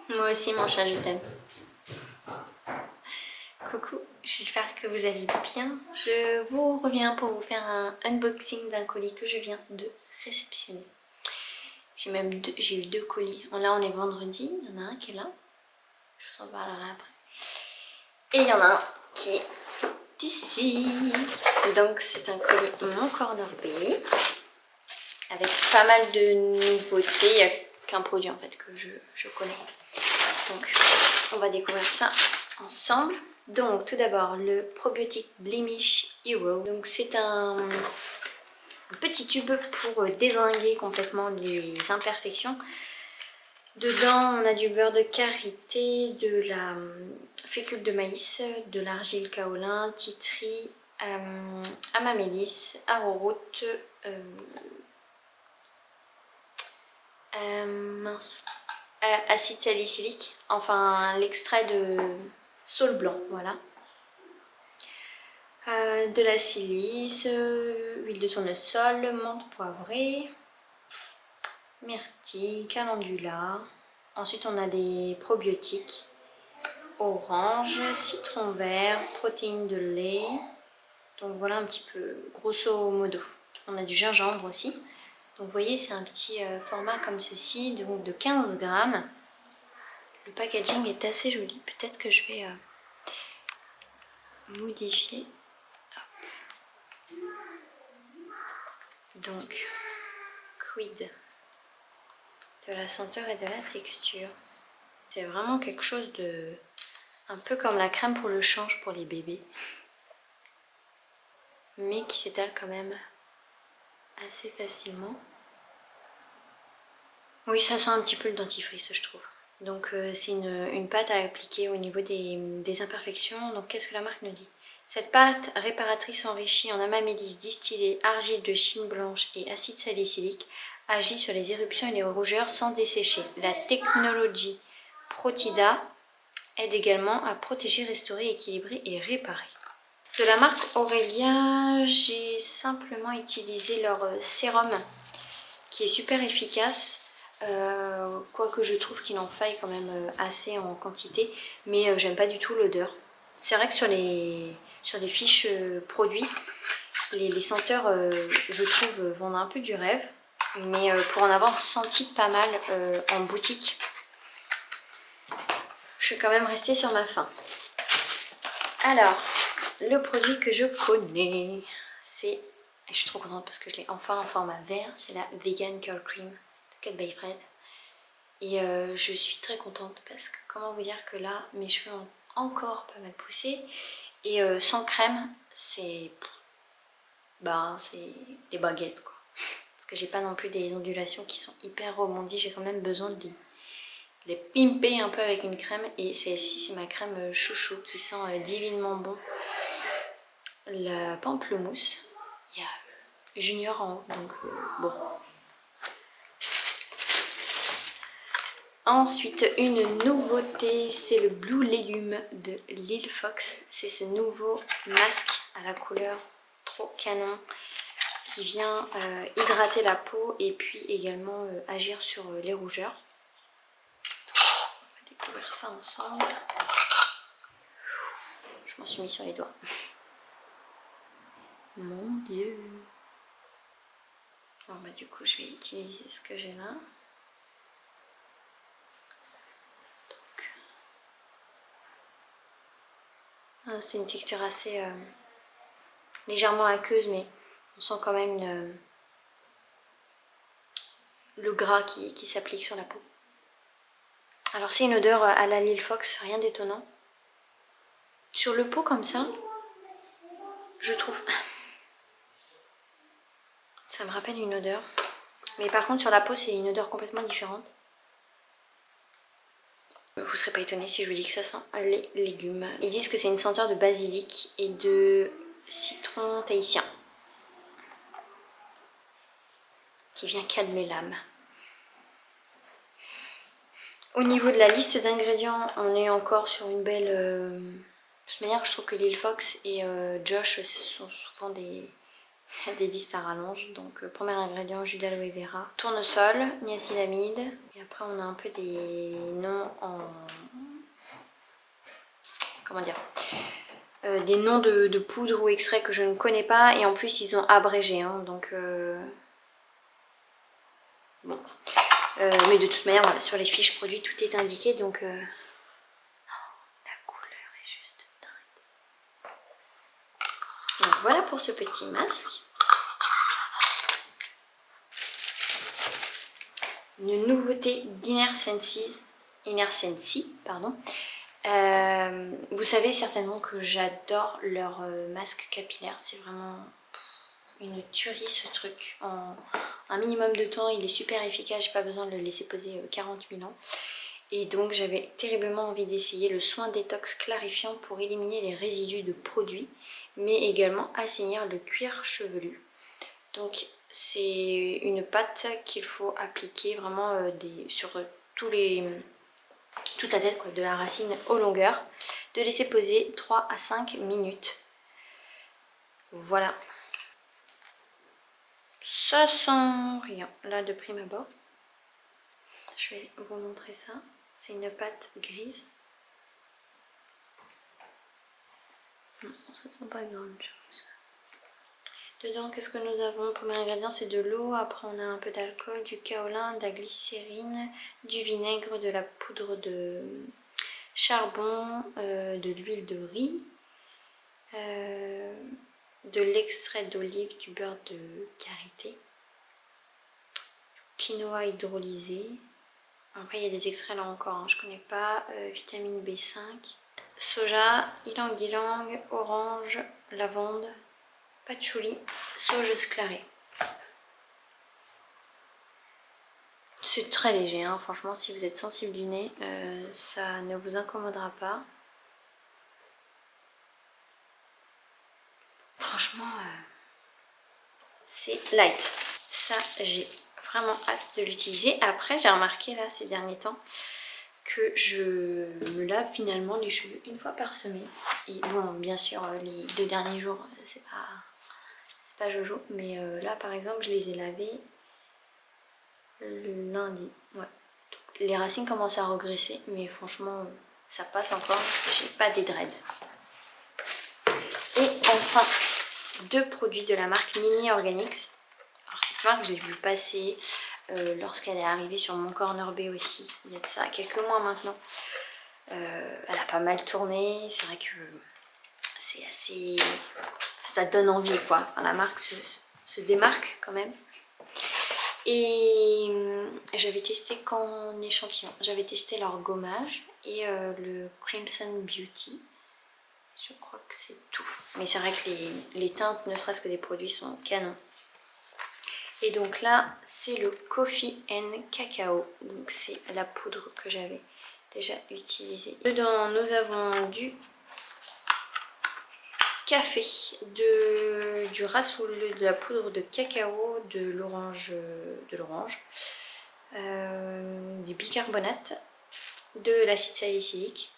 Moi aussi mon chat, je t'aime. Coucou, j'espère que vous allez bien. Je vous reviens pour vous faire un unboxing d'un colis que je viens de réceptionner. J'ai eu deux colis. Là on est vendredi, il y en a un qui est là. Je vous en parlerai après. Et il y en a un qui est ici. Donc c'est un colis Mon Corner Bay avec pas mal de nouveautés. Il n'y a qu'un produit en fait que je connais. Donc on va découvrir ça ensemble. Donc tout d'abord le probiotique Blemish Hero. Donc c'est un petit tube pour dézinguer complètement les imperfections. Dedans on a du beurre de karité, de la fécule de maïs, de l'argile kaolin, titri, amamélis, arrowroot, acide salicylique, enfin l'extrait de saule blanc, voilà. De la silice, huile de tournesol, menthe poivrée, myrtille, calendula. Ensuite on a des probiotiques, orange, citron vert, protéines de lait. Donc voilà un petit peu grosso modo. On a du gingembre aussi. Donc vous voyez c'est un petit format comme ceci, donc de 15 grammes. Le packaging est assez joli. Peut-être que je vais modifier. Donc, quid de la senteur et de la texture. C'est vraiment quelque chose de... un peu comme la crème pour le change pour les bébés. Mais qui s'étale quand même assez facilement. Oui, ça sent un petit peu le dentifrice, je trouve. Donc c'est une pâte à appliquer au niveau des imperfections. Donc qu'est-ce que la marque nous dit? Cette pâte réparatrice enrichie en amamélis distillée, argile de Chine blanche et acide salicylique agit sur les éruptions et les rougeurs sans dessécher. La technologie Protida aide également à protéger, restaurer, équilibrer et réparer. De la marque Aurelia, j'ai simplement utilisé leur sérum qui est super efficace. Quoique je trouve qu'il en faille quand même assez en quantité, mais j'aime pas du tout l'odeur. C'est vrai que sur les fiches produits, les senteurs, je trouve, vendent un peu du rêve, mais pour en avoir senti pas mal en boutique, je suis quand même restée sur ma faim. Alors, le produit que je connais, c'est, et je suis trop contente parce que je l'ai enfin en format vert, c'est la Vegan Curl Cream de Cut by Fred. Et je suis très contente parce que comment vous dire que là mes cheveux ont encore pas mal poussé et sans crème c'est des baguettes quoi, parce que j'ai pas non plus des ondulations qui sont hyper rebondies, j'ai quand même besoin de les pimper un peu avec une crème. Et celle-ci c'est ma crème chouchou qui sent divinement bon, la pamplemousse. Il y a Junior en haut donc bon. Ensuite, une nouveauté, c'est le Blue Legume de Lil Fox. C'est ce nouveau masque à la couleur trop canon qui vient hydrater la peau et puis également agir sur les rougeurs. On va découvrir ça ensemble. Je m'en suis mis sur les doigts. Mon Dieu. Bon, bah, du coup, je vais utiliser ce que j'ai là. C'est une texture assez légèrement aqueuse, mais on sent quand même le gras qui s'applique sur la peau. Alors c'est une odeur à la Lil Fox, rien d'étonnant. Sur le pot comme ça, je trouve... ça me rappelle une odeur. Mais par contre sur la peau c'est une odeur complètement différente. Vous serez pas étonnés si je vous dis que ça sent les légumes. Ils disent que c'est une senteur de basilic et de citron tahitien qui vient calmer l'âme. Au niveau de la liste d'ingrédients, on est encore sur une belle... De toute manière, je trouve que Lil Fox et Josh sont souvent des des listes à rallonge. Donc premier ingrédient, jus d'aloe vera, tournesol, niacinamide. Et après on a un peu des noms en... comment dire, des noms de poudre ou extraits que je ne connais pas. Et en plus ils ont abrégé, hein, donc... bon. Mais de toute manière, voilà, sur les fiches produits, tout est indiqué. Donc la couleur est juste dingue. Donc voilà pour ce petit masque. Une nouveauté d'Inner Sensi, pardon. Vous savez certainement que j'adore leur masque capillaire. C'est vraiment une tuerie ce truc. En un minimum de temps, il est super efficace. J'ai pas besoin de le laisser poser 40 000 ans. Et donc j'avais terriblement envie d'essayer le soin détox clarifiant pour éliminer les résidus de produits, mais également assainir le cuir chevelu. Donc c'est une pâte qu'il faut appliquer vraiment sur toute la tête, quoi, de la racine aux longueurs, de laisser poser 3 à 5 minutes. Voilà. Ça sent rien là de prime abord. Je vais vous montrer ça. C'est une pâte grise. Non, ça sent pas grande chose. Dedans, qu'est-ce que nous avons? Premier ingrédient, c'est de l'eau. Après, on a un peu d'alcool, du kaolin, de la glycérine, du vinaigre, de la poudre de charbon, de l'huile de riz, de l'extrait d'olive, du beurre de karité, quinoa hydrolysé. Après, il y a des extraits là encore, hein, je connais pas. Vitamine B5, soja, ylang-ylang, orange, lavande, patchouli, sauge sclarée. C'est très léger, hein. Franchement, si vous êtes sensible du nez, ça ne vous incommodera pas. Franchement, c'est light. Ça, j'ai vraiment hâte de l'utiliser. Après, j'ai remarqué là ces derniers temps que je me lave finalement les cheveux une fois par semaine. Et bon, bien sûr, les 2 derniers jours, c'est pas jojo. Mais là, par exemple, je les ai lavés le lundi. Ouais. Donc, les racines commencent à regresser, mais franchement, ça passe encore. J'ai pas des dreads. Et enfin, 2 produits de la marque Nini Organics. Alors cette marque, je l'ai vue passer lorsqu'elle est arrivée sur mon corner B aussi, il y a de ça quelques mois maintenant. Elle a pas mal tourné, c'est vrai que c'est assez... ça donne envie quoi. Enfin, la marque se démarque quand même. Et j'avais testé qu'en échantillon. J'avais testé leur gommage et le Crimson Beauty. Je crois que c'est tout. Mais c'est vrai que les teintes, ne serait-ce que des produits, sont canons. Et donc là, c'est le Coffee and Cacao. Donc c'est la poudre que j'avais déjà utilisée. Dedans, nous avons du café, du rasoul, de la poudre de cacao, de l'orange, des bicarbonates, de l'acide salicylique,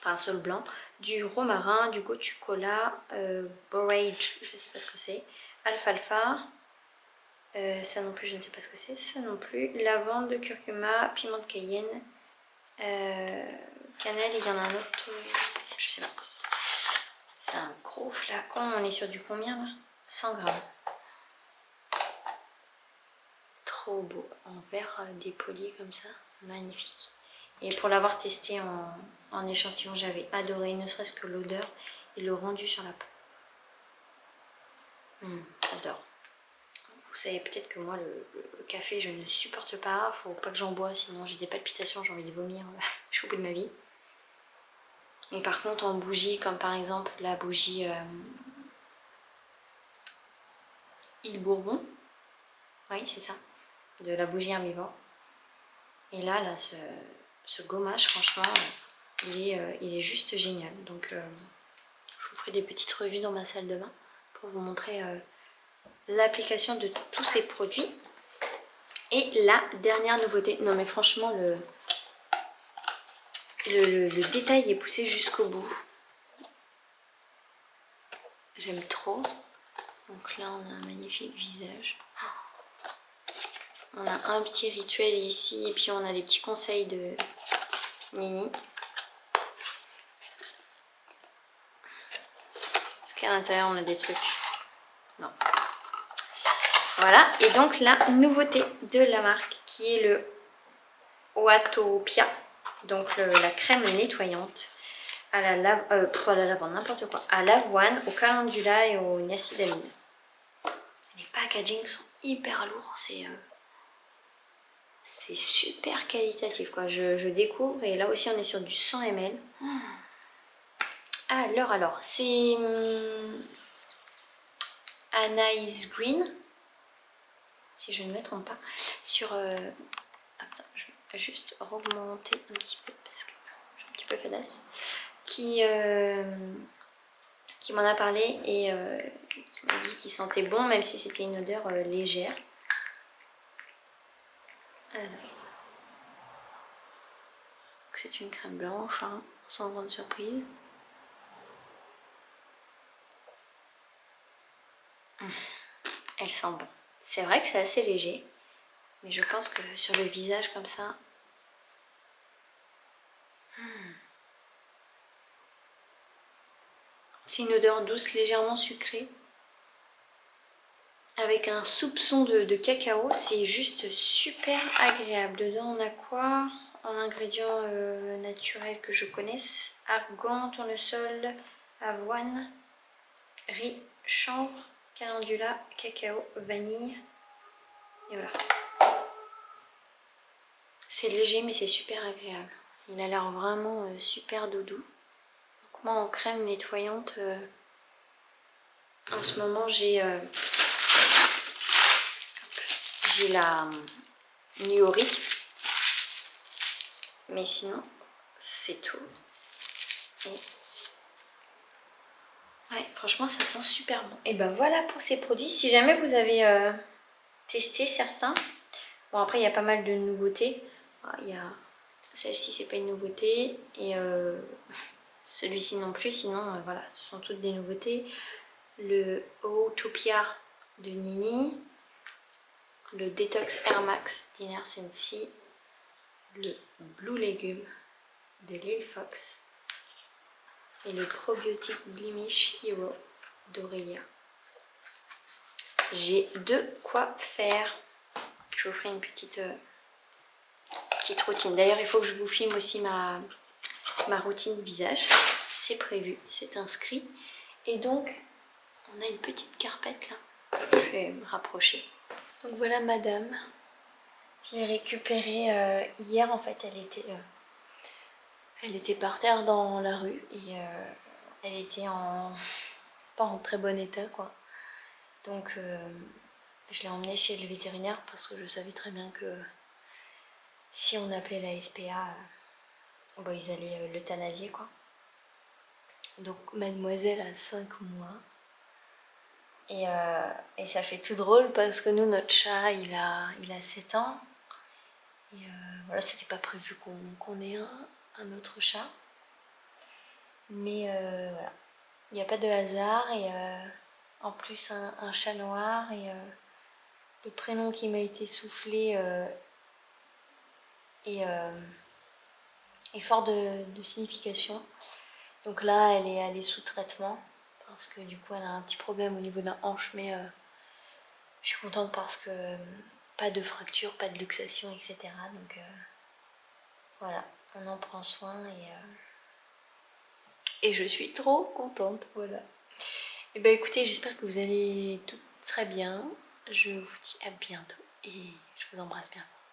enfin un sol blanc, du romarin, du gotu kola, borage, je ne sais pas ce que c'est, alfalfa, ça non plus je ne sais pas ce que c'est, ça non plus, lavande, curcuma, piment de cayenne, cannelle, et il y en a un autre, je sais pas. C'est un gros flacon, on est sur du combien là? 100 grammes. Trop beau, en verre dépoli comme ça, magnifique. Et pour l'avoir testé en échantillon, j'avais adoré, ne serait-ce que l'odeur et le rendu sur la peau. J'adore. Vous savez peut-être que moi, le café, je ne supporte pas. Faut pas que j'en bois, sinon j'ai des palpitations, j'ai envie de vomir. Je suis au bout de ma vie. Mais par contre, en bougie, comme par exemple la bougie Île Bourbon, oui, c'est ça, de la bougie herbivore. Et là, ce gommage, franchement, il est juste génial. Donc, je vous ferai des petites revues dans ma salle de bain pour vous montrer l'application de tous ces produits. Et la dernière nouveauté, non mais franchement, le détail est poussé jusqu'au bout. J'aime trop. Donc là, on a un magnifique visage. On a un petit rituel ici et puis on a des petits conseils de Nini. Est-ce qu'à l'intérieur, on a des trucs? Non. Voilà, et donc la nouveauté de la marque qui est le Watopia. Donc la crème nettoyante à la lavande, n'importe quoi, à l'avoine, au calendula et au niacinamide. Les packagings sont hyper lourds, c'est super qualitatif quoi. Je découvre et là aussi on est sur du 100 ml. Alors, c'est Anaïs Green, si je ne me trompe pas, sur... attends, je vais juste remonter un petit peu parce que je suis un petit peu fedasse. Qui m'en a parlé et qui m'a dit qu'il sentait bon même si c'était une odeur légère. Alors, c'est une crème blanche, hein, sans grande surprise. Elle sent bon. C'est vrai que c'est assez léger, mais je pense que sur le visage comme ça... C'est une odeur douce, légèrement sucrée. Avec un soupçon de cacao, c'est juste super agréable. Dedans, on a quoi? En ingrédients naturels que je connaisse. Argan, tournesol, avoine, riz, chanvre, calendula, cacao, vanille. Et voilà. C'est léger mais c'est super agréable. Il a l'air vraiment super doudou. Donc moi en crème nettoyante, en ce moment j'ai la Nuori. Mais sinon, c'est tout. Et... ouais, franchement ça sent super bon. Et ben voilà pour ces produits. Si jamais vous avez testé certains, bon après il y a pas mal de nouveautés. Il y a celle-ci, c'est pas une nouveauté et celui-ci non plus, sinon voilà, ce sont toutes des nouveautés. Le Watopia de Nini, le Detox Air Max d'Inner Sensi, le Blue Legume de Lil Fox et le probiotique Blemish Hero d'Aurelia. J'ai de quoi faire. Je vous ferai une petite routine. D'ailleurs, il faut que je vous filme aussi ma routine visage. C'est prévu, c'est inscrit. Et donc, on a une petite carpette là. Je vais me rapprocher. Donc voilà madame. Je l'ai récupérée hier en fait. Elle était par terre dans la rue et elle était pas en très bon état quoi. Donc je l'ai emmenée chez le vétérinaire parce que je savais très bien que si on appelait la SPA, bon, ils allaient l'euthanasier quoi. Donc mademoiselle a 5 mois. Et ça fait tout drôle parce que nous, notre chat, il a 7 ans. Et voilà, c'était pas prévu qu'on ait un autre chat. Mais voilà, il n'y a pas de hasard. Et en plus, un chat noir. Et le prénom qui m'a été soufflé est fort de signification. Donc là, elle est sous traitement. Parce que du coup, elle a un petit problème au niveau de la hanche. Mais je suis contente parce que pas de fracture, pas de luxation, etc. Donc voilà, on en prend soin et je suis trop contente, voilà. Et ben écoutez, j'espère que vous allez tout très bien. Je vous dis à bientôt et je vous embrasse bien fort.